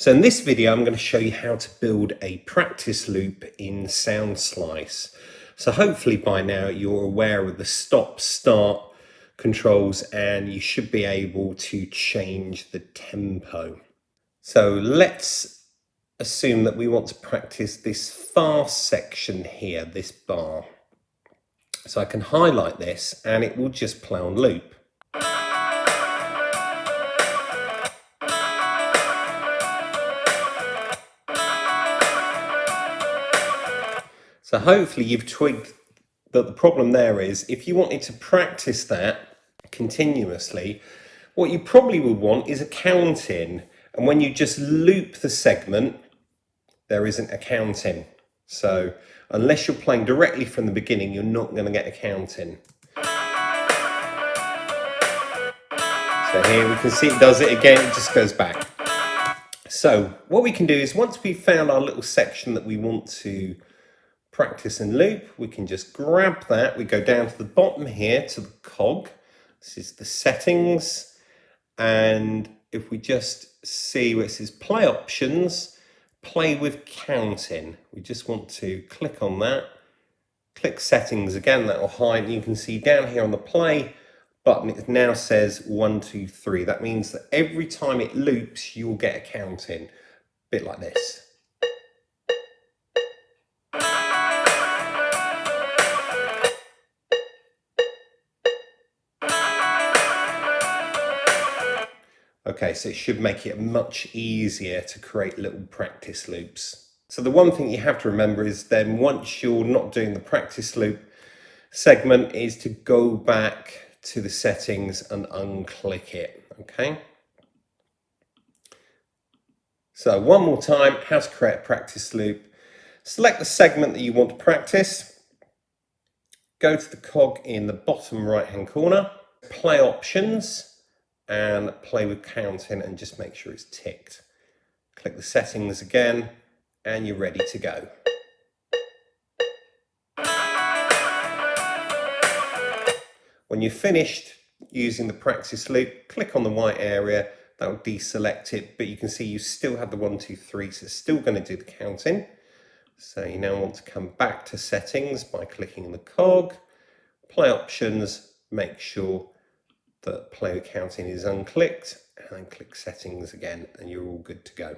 So in this video, I'm going to show you how to build a practice loop in Soundslice. So hopefully by now you're aware of the stop start controls and you should be able to change the tempo. So let's assume that we want to practice this fast section here, this bar. So I can highlight this and it will just play on loop. So hopefully you've twigged that the problem there is if you wanted to practice that continuously, what you probably would want is a count in. And when you just loop the segment, there isn't a count in. So unless you're playing directly from the beginning, you're not going to get a count in. So here we can see it does it again, it just goes back. So what we can do is once we've found our little section that we want to practice and loop, we can just grab that. We go down to the bottom here to the cog. This is the settings. And if we just see where it says play options, play with counting. We just want to click on that. Click settings again, that will hide. You can see down here on the play button, it now says 1, 2, 3. That means that every time it loops, you will get a count in. A bit like this. Okay, so it should make it much easier to create little practice loops. So the one thing you have to remember is then once you're not doing the practice loop segment is to go back to the settings and unclick it, okay? So one more time, how to create a practice loop. Select the segment that you want to practice. Go to the cog in the bottom right-hand corner, play options, and play with counting and just make sure it's ticked. Click the settings again and you're ready to go. When you're finished using the practice loop, click on the white area, that will deselect it, but you can see you still have the 1, 2, 3, so it's still going to do the counting. So you now want to come back to settings by clicking the cog, play options, make sure that play with counting is unclicked, and then click settings again and you're all good to go.